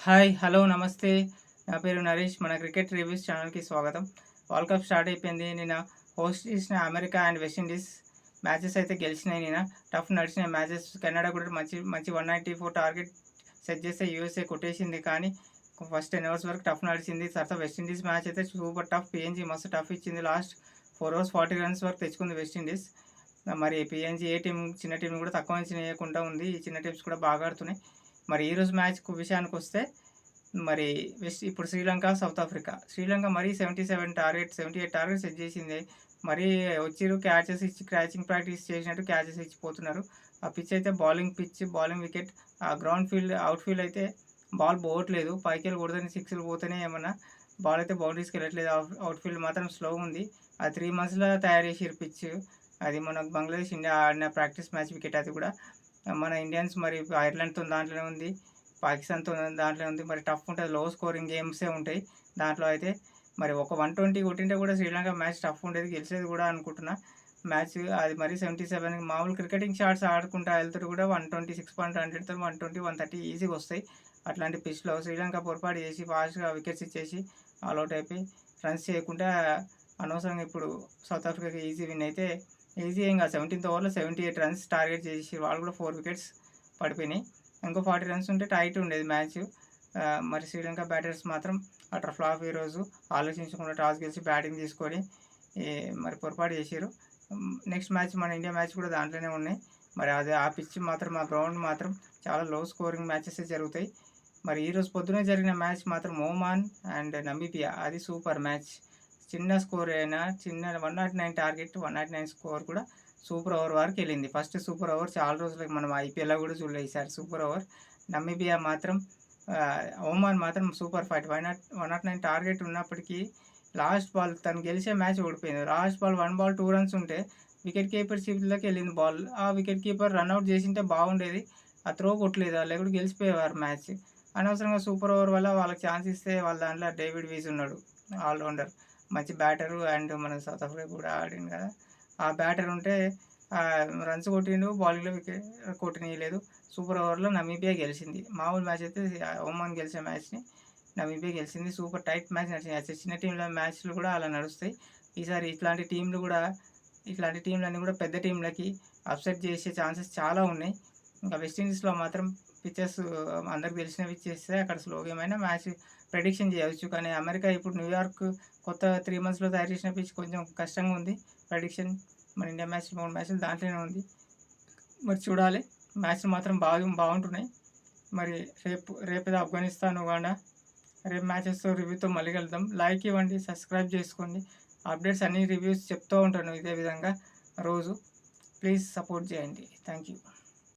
Hi, hello, నమస్తే. నా పేరు నరేష్. మన క్రికెట్ రివ్యూస్ ఛానల్‌కి స్వాగతం. వరల్డ్ కప్ స్టార్ట్ అయిపోయింది. నిన్న హోస్ట్ చేసిన అమెరికా అండ్ వెస్టిండీస్ మ్యాచెస్ అయితే గెలిచినాయి నిన్న. టఫ్ నడిచిన మ్యాచెస్. కెనడా కూడా మంచి మంచి 194 టార్గెట్ సెట్ చేస్తే యూఎస్ఏ కొట్టేసింది. కానీ ఫస్ట్ 10 అవర్స్ వరకు టఫ్ నడిచింది. తర్వాత వెస్టిండీస్ మ్యాచ్ అయితే సూపర్ టఫ్. పీఎన్జీ మస్తు టఫ్ ఇచ్చింది. లాస్ట్ 4 ఓవర్స్ 40 రన్స్ వరకు తెచ్చుకుంది వెస్టిండీస్. మరి పీఎన్జీ ఏ టీం చిన్న టీం కూడా తక్కువ అంచనా వేయకుండా ఉంది. ఈ చిన్న టీమ్స్ కూడా బాగా ఆడుతున్నాయి. మరి ఈరోజు మ్యాచ్‌కు విషయానికొస్తే మరి ఇప్పుడు శ్రీలంక, సౌత్ ఆఫ్రికా. శ్రీలంక మరీ 78 టార్గెట్స్ సెట్ చేసింది. మరీ వచ్చిర్రు క్యాచెస్ ఇచ్చి క్యాచింగ్ ప్రాక్టీస్ చేసినట్టు క్యాచెస్ ఇచ్చిపోతున్నారు. ఆ పిచ్ అయితే బౌలింగ్ పిచ్, బౌలింగ్ వికెట్. ఆ గ్రౌండ్ ఫీల్డ్, అవుట్ ఫీల్డ్ అయితే బాల్ పోవట్లేదు. పైకెళ్ళి కొడితేనే సిక్స్‌లు పోతేనే ఏమన్నా బాల్ అయితే బౌండరీస్‌కి వెళ్ళట్లేదు. అవుట్ ఫీల్డ్ మాత్రం స్లోగా ఉంది. అది 3 మంత్స్‌లో తయారు చేసిర్రు పిచ్. అది మనకు బంగ్లాదేశ్, ఇండియా ఆడిన ప్రాక్టీస్ మ్యాచ్ వికెట్ అది కూడా. మన ఇండియన్స్ మరి ఐర్లాండ్‌తోని దాంట్లోనే ఉంది. పాకిస్తాన్‌తో దాంట్లో ఉంది. మరి టఫ్ ఉంటది. లో స్కోరింగ్ గేమ్సే ఉంటాయి. దాంట్లో అయితే మరి ఒక 120 కొట్టింటే కూడా శ్రీలంక మ్యాచ్ టఫ్ ఉండేది. గెలిచేది కూడా అనుకుంటున్నా. మ్యాచ్ అది మరి 77 మామూలు క్రికెటింగ్ షాట్స్ ఆడుకుంటా వెళ్తుంటే కూడా 126.100తో 120, 130 ఈజీగా వస్తాయి. అట్లాంటి పిచ్‌లో శ్రీలంక పొరపాటు చేసి ఫాస్ట్‌గా వికెట్స్ ఇచ్చేసి ఆల్ ఔట్ అయిపోయి రన్స్ చేయకుండా అనవసరంగా ఇప్పుడు సౌత్ ఆఫ్రికాకి ఈజీ విన్ అయితే ఈజీ ఏం కాదు. 17th ఓవర్‌లో 78 రన్స్ టార్గెట్ చేసి వాళ్ళు కూడా 4 వికెట్స్ పడిపోయినాయి. ఇంకో 40 రన్స్ ఉంటే టైట్ ఉండేది మ్యాచ్. మరి శ్రీలంక బ్యాటర్స్ మాత్రం అటర్ ఫ్లాప్ ఈరోజు. ఆలోచించకుండా టాస్ గెలిచి బ్యాటింగ్ తీసుకొని ఈ మరి పొరపాటు చేసిర్రు. నెక్స్ట్ మ్యాచ్ మన ఇండియా మ్యాచ్ కూడా దాంట్లోనే ఉన్నాయి. మరి అది ఆ పిచ్ మాత్రం, ఆ గ్రౌండ్ మాత్రం చాలా లో స్కోరింగ్ మ్యాచెసే జరుగుతాయి. మరి ఈరోజు పొద్దున్నే జరిగిన మ్యాచ్ మాత్రం ఒమాన్ అండ్ నమీబియా. అది సూపర్ మ్యాచ్. చిన్న స్కోర్ అయినా చిన్న 109 టార్గెట్, 109 స్కోర్ కూడా సూపర్ ఓవర్ వరకు వెళ్ళింది. ఫస్ట్ సూపర్ ఓవర్ చాలా రోజులకి మనం ఐపీఎల్‌లో కూడా చూడలేదు ఈసారి సూపర్ ఓవర్. నమీబియా మాత్రం ఒమాన్ మాత్రం సూపర్ ఫైట్. 109 టార్గెట్ ఉన్నప్పటికీ లాస్ట్ బాల్ తను గెలిచే మ్యాచ్ ఓడిపోయింది. లాస్ట్ బాల్ 1 బాల్ 2 రన్స్ ఉంటే వికెట్ కీపర్ చేతిలోకి వెళ్ళింది బాల్. ఆ వికెట్ కీపర్ రన్‌ఔట్ చేసుంటే బాగుండేది. ఆ త్రో కొట్టలేదు. లేకుంటే గెలిచిపోయేవారు మ్యాచ్. అనవసరంగా సూపర్ ఓవర్ వల్ల వాళ్ళకి ఛాన్స్ ఇస్తే వాళ్ళ దాంట్లో డేవిడ్ వీస్ ఉన్నాడు. ఆల్‌రౌండర్. మంచి బ్యాటరు అండ్ మన సౌత్ ఆఫ్రికా కూడా ఆడిండు కదా! ఆ బ్యాటర్ ఉంటే రన్స్ కొట్టిండు. బౌలింగ్‌లో వికెట్ కొట్టనీయలేదు. సూపర్ ఓవర్‌లో నమీబియా గెలిచింది. మామూలు మ్యాచ్ అయితే ఒమాన్ గెలిచే మ్యాచ్‌ని నమీబియా గెలిచింది. సూపర్ టైట్ మ్యాచ్ నడిచింది. చిన్న టీంల మ్యాచ్‌లు కూడా అలా నడుస్తాయి. ఈసారి ఇట్లాంటి టీంలన్నీ కూడా పెద్ద టీంలకి అప్సెట్ చేసే ఛాన్సెస్ చాలా ఉన్నాయి. ఇంకా వెస్టిండీస్‌లో మాత్రం పిచెస్ అందరికి తెలిసిన పిచ్చేస్తే అక్కడ స్లో గేమ్ అయినా మ్యాచ్ ప్రెడిక్షన్ చేయవచ్చు. కానీ అమెరికా ఇప్పుడు న్యూయార్క్ కొత్త 3 మంత్స్‌లో తయారు చేసిన పిచ్ కొంచెం కష్టంగా ఉంది. ప్రెడిక్షన్ మన ఇండియా మ్యాచ్ 3 మ్యాచ్‌లు దాంట్లోనే ఉంది. మరి చూడాలి. మ్యాచ్‌లు మాత్రం బాగుంటున్నాయి. మరి రేపేదో ఆఫ్ఘనిస్తాన్, ఉగాండా. రేపు మ్యాచెస్‌తో రివ్యూతో మళ్ళీ కలుద్దాం. లైక్ ఇవ్వండి, సబ్స్క్రైబ్ చేసుకోండి. అప్డేట్స్ అన్ని రివ్యూస్ చెప్తూ ఉంటాను ఇదే విధంగా రోజు. ప్లీజ్ సపోర్ట్ చేయండి. Thank you.